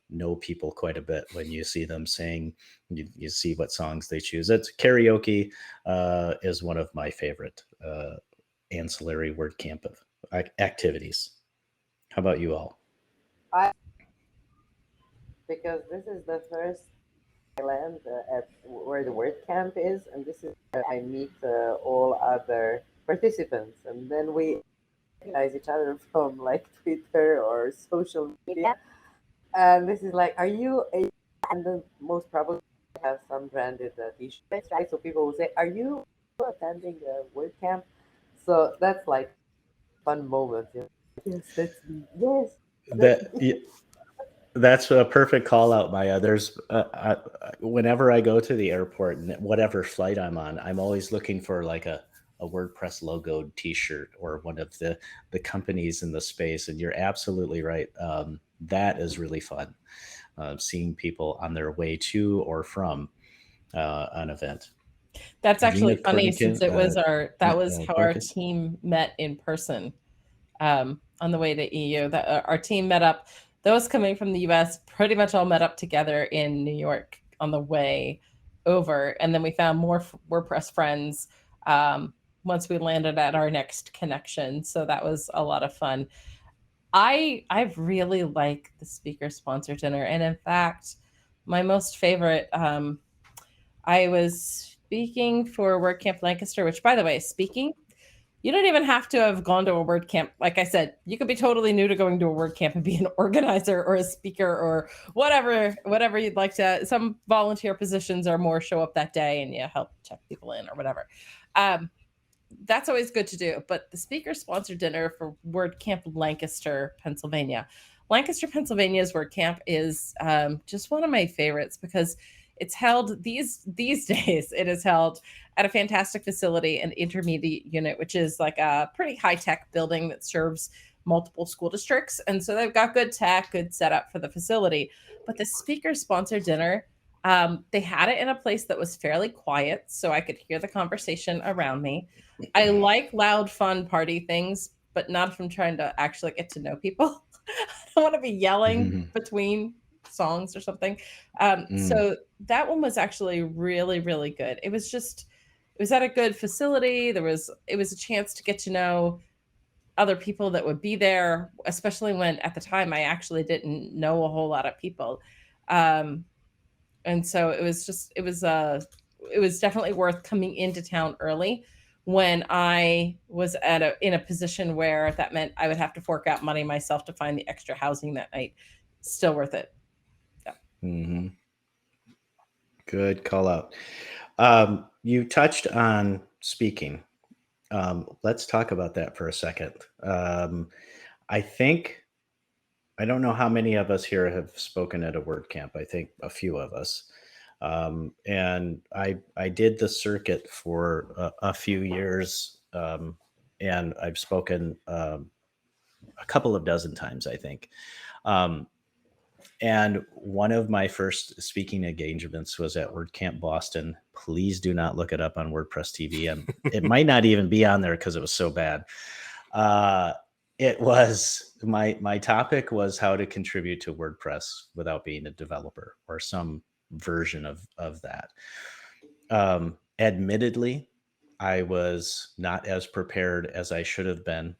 know people quite a bit when you see them sing, you see what songs they choose. It's karaoke is one of my favorite ancillary WordCamp activities. How about you all? Because this is the first island at where the WordCamp is, and this is where I meet all other participants, and then we recognize each other from like Twitter or social media. And this is like, are you a? And then most probably have some branded t-shirts, right? So people will say, are you attending a WordCamp? So that's like fun moment. You know? Yes, that's me. Yes. That's a perfect call out, Maya. There's whenever I go to the airport and whatever flight I'm on, I'm always looking for like a WordPress logoed t-shirt or one of the companies in the space. And you're absolutely right. That is really fun. Seeing people on their way to or from an event. That's actually Gina, funny Courtney, since it was that was how our Marcus? team met in person on the way to EU. That our team met up. Those coming from the US pretty much all met up together in New York on the way over. And then we found more WordPress friends once we landed at our next connection. So that was a lot of fun. I really like the speaker sponsor dinner. And in fact, my most favorite, I was speaking for WordCamp Lancaster, which by the way, speaking, you don't even have to have gone to a WordCamp. Like I said, you could be totally new to going to a WordCamp and be an organizer or a speaker or whatever you'd like to. Some volunteer positions are more show up that day and you help check people in or whatever. That's always good to do. But the speaker sponsored dinner for WordCamp Lancaster, Pennsylvania. Lancaster, Pennsylvania's WordCamp is just one of my favorites because it's held these days. It is held at a fantastic facility, an intermediate unit, which is like a pretty high-tech building that serves multiple school districts. And so they've got good tech, good setup for the facility. But the speaker sponsored dinner, they had it in a place that was fairly quiet, so I could hear the conversation around me. I like loud, fun party things, but not if I'm trying to actually get to know people. I don't want to be yelling between songs or something. So that one was actually really, really good. It was at a good facility. It was a chance to get to know other people that would be there, especially when at the time I actually didn't know a whole lot of people. And so it was definitely worth coming into town early when I was in a position where that meant I would have to fork out money myself to find the extra housing that night. Still worth it. Mm-hmm. Good call out. You touched on speaking. Let's talk about that for a second. I don't know how many of us here have spoken at a WordCamp. I think a few of us. And I did the circuit for a few years, and I've spoken a couple of dozen times, I think. And one of my first speaking engagements was at WordCamp Boston. Please do not look it up on WordPress TV. And it might not even be on there because it was so bad. It was my topic was how to contribute to WordPress without being a developer or some version of that. Admittedly, I was not as prepared as I should have been.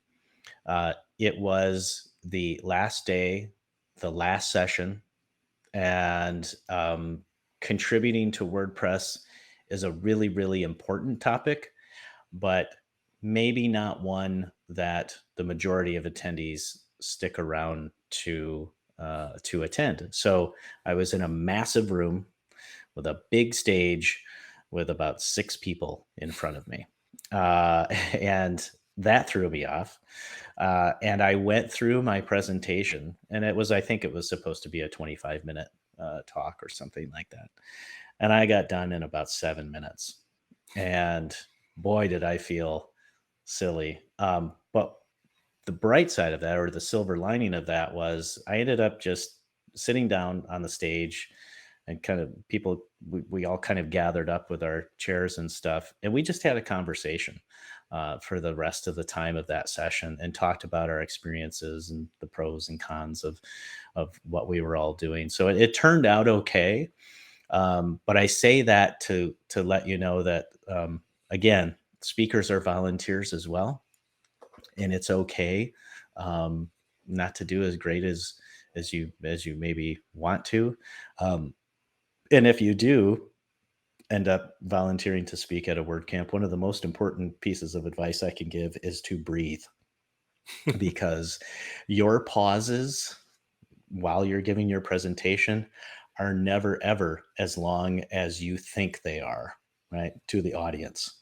It was the last day, the last session, and contributing to WordPress is a really, really important topic, but maybe not one that the majority of attendees stick around to attend. So I was in a massive room with a big stage with about 6 people in front of me. And that threw me off. And I went through my presentation, and I think it was supposed to be a 25-minute talk or something like that. And I got done in about 7 minutes. And boy, did I feel silly. But the bright side of that, or the silver lining of that, was I ended up just sitting down on the stage, and kind of we all kind of gathered up with our chairs and stuff. And we just had a conversation for the rest of the time of that session, and talked about our experiences and the pros and cons of what we were all doing. So it turned out okay. But I say that to let you know that, again, speakers are volunteers as well. And it's okay not to do as great as you maybe want to. And if you do end up volunteering to speak at a WordCamp, one of the most important pieces of advice I can give is to breathe. Because your pauses while you're giving your presentation are never, ever as long as you think they are, right, to the audience.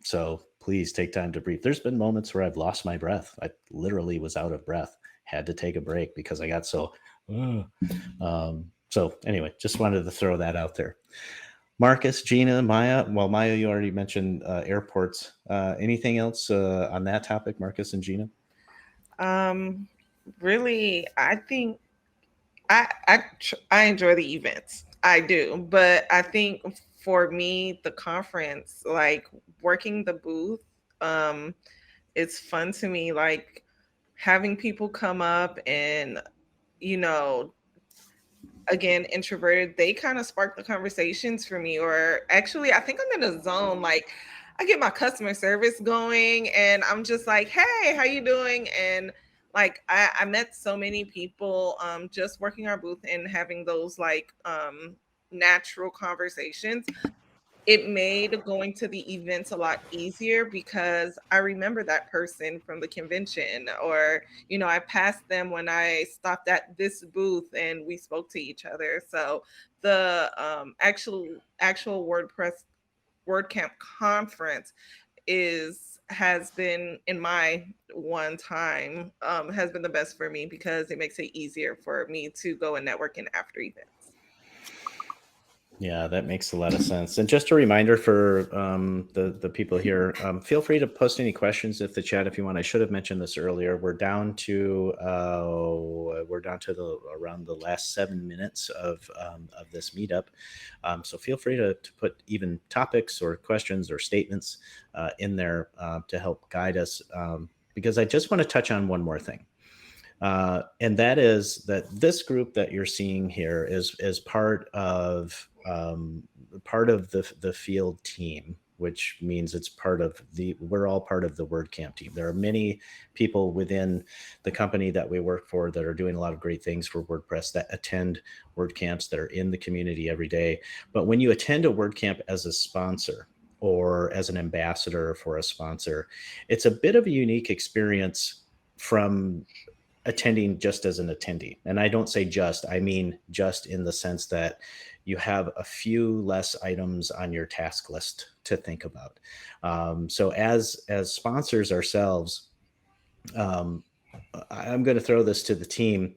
So please take time to breathe. There's been moments where I've lost my breath. I literally was out of breath, had to take a break because I got so anyway, just wanted to throw that out there. Marcus, Gina, Maja. Well, Maja, you already mentioned airports. Anything else on that topic, Marcus and Gina? Really, I think I enjoy the events. I do, but I think for me, the conference, like working the booth, it's fun to me. Like having people come up and, again, introverted, they kind of spark the conversations for me. Or actually, I think I'm in a zone. Like I get my customer service going and I'm just like, hey, how you doing? And like I met so many people just working our booth and having those like natural conversations. It made going to the events a lot easier because I remember that person from the convention, or, I passed them when I stopped at this booth and we spoke to each other. So the actual WordCamp conference has been, in my one time, has been the best for me because it makes it easier for me to go and network in after events. Yeah, that makes a lot of sense. And just a reminder for the people here, feel free to post any questions if the chat if you want. I should have mentioned this earlier. We're down to around the last 7 minutes of this meetup. So feel free to put even topics or questions or statements in there to help guide us. Because I just want to touch on one more thing. And that is that this group that you're seeing here is part of the field team, which means we're all part of the WordCamp team. There are many people within the company that we work for that are doing a lot of great things for WordPress, that attend WordCamps, that are in the community every day. But when you attend a WordCamp as a sponsor or as an ambassador for a sponsor, it's a bit of a unique experience from attending just as an attendee. And I don't say just, I mean just in the sense that you have a few less items on your task list to think about. So as sponsors ourselves, I'm going to throw this to the team.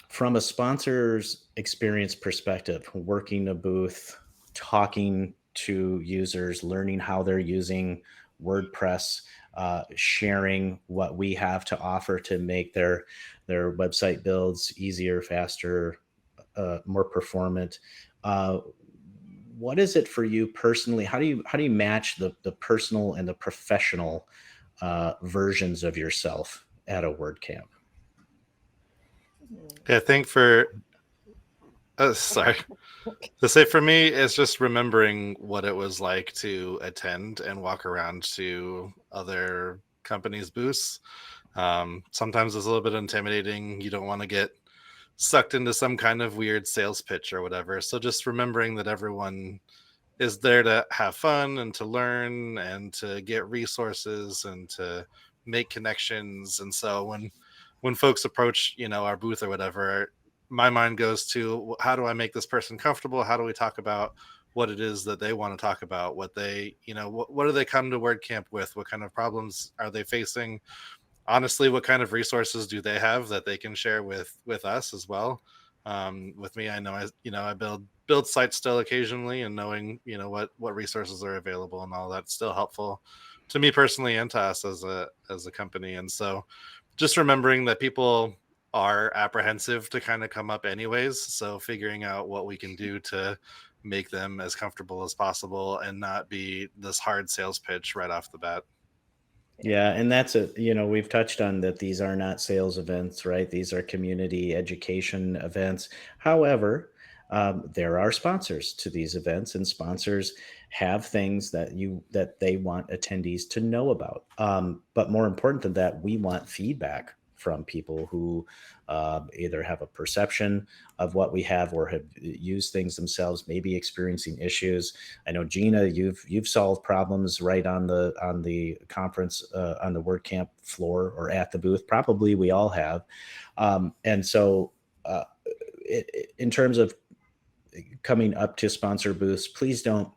From a sponsor's experience perspective, working a booth, talking to users, learning how they're using WordPress, sharing what we have to offer to make their website builds easier, faster, more performant. What is it for you personally? How do you match the personal and the professional versions of yourself at a WordCamp? I think for me, it's just remembering what it was like to attend and walk around to other companies' booths. Sometimes it's a little bit intimidating. You don't want to get sucked into some kind of weird sales pitch or whatever. So just remembering that everyone is there to have fun and to learn and to get resources and to make connections. And so when when folks approach, our booth or whatever, my mind goes to, how do I make this person comfortable? How do we talk about what it is that they want to talk about? What they, what do they come to WordCamp with? What kind of problems are they facing? Honestly, what kind of resources do they have that they can share with us as well? With me, I know I build sites still occasionally, and knowing what resources are available and all that's still helpful to me personally and to us as a company. And so just remembering that people are apprehensive to kind of come up anyways, so figuring out what we can do to make them as comfortable as possible and not be this hard sales pitch right off the bat. Yeah, and that's we've touched on that these are not sales events, right? These are community education events. However, there are sponsors to these events, and sponsors have things that they want attendees to know about. But more important than that, we want feedback from people who either have a perception of what we have or have used things themselves, maybe experiencing issues. I know, Gina, you've solved problems right on the conference, on the WordCamp floor or at the booth. Probably we all have. And so in terms of coming up to sponsor booths, please don't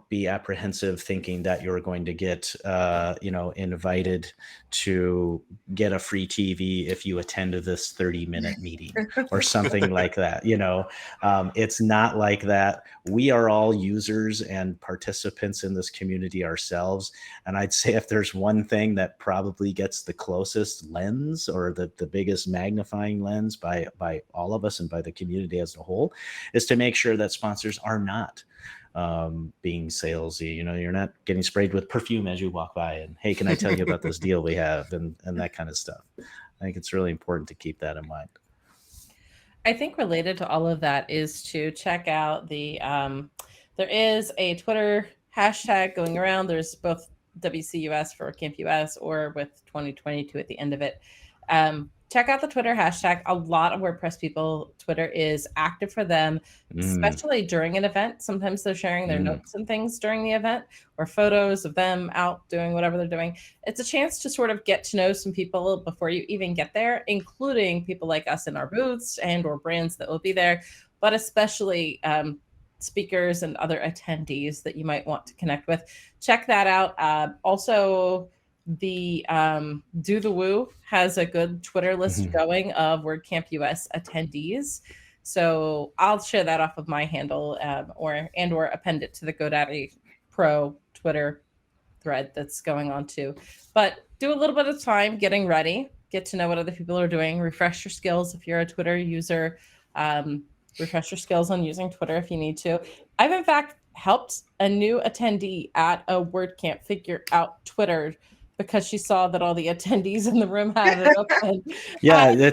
be apprehensive thinking that you're going to get, invited to get a free TV if you attend this 30-minute meeting or something like that. It's not like that. We are all users and participants in this community ourselves. And I'd say if there's one thing that probably gets the closest lens or the biggest magnifying lens by all of us and by the community as a whole, is to make sure that sponsors are not being salesy. You're not getting sprayed with perfume as you walk by and, hey, can I tell you about this deal we have, and that kind of stuff. I think it's really important to keep that in mind. I think related to all of that is to check out there is a Twitter hashtag going around. There's both WCUS for WordCamp US or with 2022 at the end of it. Check out the Twitter hashtag. A lot of WordPress people, Twitter is active for them, especially during an event. Sometimes they're sharing their notes and things during the event, or photos of them out doing whatever they're doing. It's a chance to sort of get to know some people before you even get there, including people like us in our booths and or brands that will be there, but especially speakers and other attendees that you might want to connect with. Check that out. Also, the Do the Woo has a good Twitter list going of WordCamp US attendees. So I'll share that off of my handle or append it to the GoDaddy Pro Twitter thread that's going on too. But do a little bit of time getting ready, get to know what other people are doing, refresh your skills if you're a Twitter user, refresh your skills on using Twitter if you need to. I've in fact helped a new attendee at a WordCamp figure out Twitter because she saw that all the attendees in the room had it open. Yeah,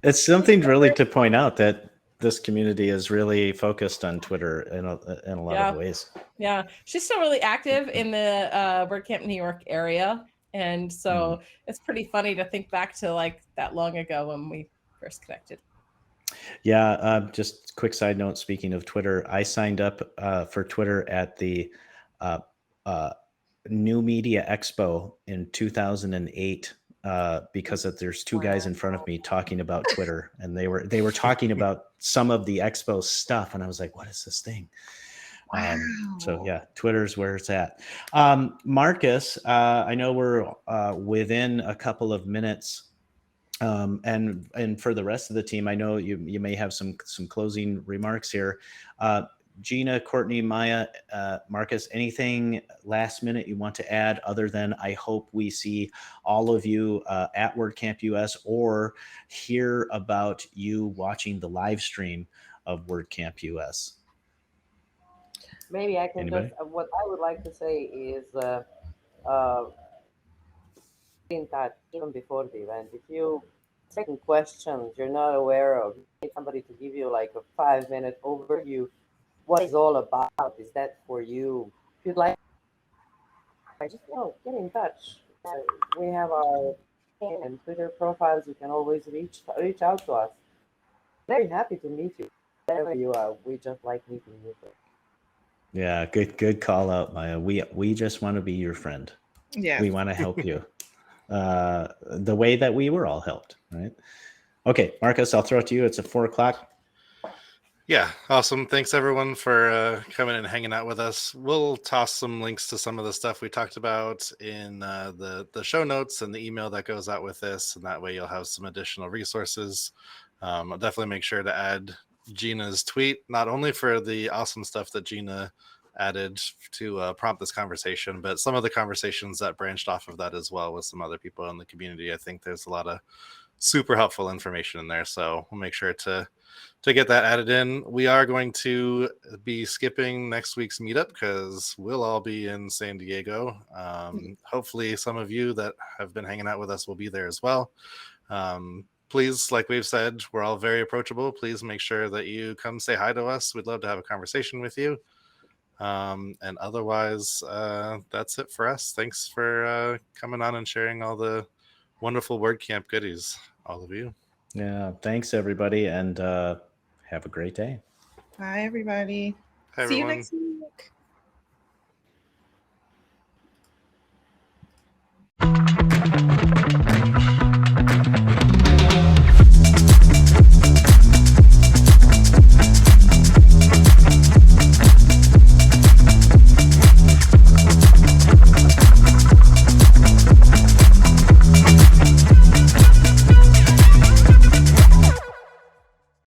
it's something really to point out that this community is really focused on Twitter in a lot of ways. Yeah, she's still really active in the WordCamp New York area. And so it's pretty funny to think back to like that long ago when we first connected. Yeah, just quick side note, speaking of Twitter, I signed up for Twitter at the New Media Expo in 2008 because there's two guys in front of me talking about Twitter, and they were talking about some of the expo stuff, and I was like, what is this thing? Wow. So yeah, Twitter's where it's at. Marcus, I know we're within a couple of minutes, and for the rest of the team, I know you may have some closing remarks here. Gina, Courtney, Maja, Marcus, anything last minute you want to add other than I hope we see all of you at WordCamp US or hear about you watching the live stream of WordCamp US? Maybe I can Anybody? just, what I would like to say is in touch even before the event. If you certain questions you're not aware of, you need somebody to give you like a 5-minute overview. What is all about? Is that for you? If you'd like, just get in touch. We have our and Twitter profiles. You can always reach out to us. Very happy to meet you. Wherever you are, we just like meeting you. Yeah, good call out, Maja. We just want to be your friend. Yeah. We want to help you. the way that we were all helped, right? Okay, Marcus, I'll throw it to you. It's at 4 o'clock. Yeah, awesome. Thanks everyone for coming and hanging out with us. We'll toss some links to some of the stuff we talked about in the show notes and the email that goes out with this, and that way you'll have some additional resources. I'll definitely make sure to add Gina's tweet, not only for the awesome stuff that Gina added to prompt this conversation, but some of the conversations that branched off of that as well with some other people in the community. I think there's a lot of super helpful information in there, so we'll make sure to get that added in. We are going to be skipping next week's meetup because we'll all be in San Diego. Hopefully some of you that have been hanging out with us will be there as well. Please, like we've said, we're all very approachable. Please make sure that you come say hi to us. We'd love to have a conversation with you. And otherwise, that's it for us. Thanks for coming on and sharing all the wonderful WordCamp goodies, all of you. Yeah, thanks everybody, and have a great day. Bye, everybody. Hi, See you everyone. next week.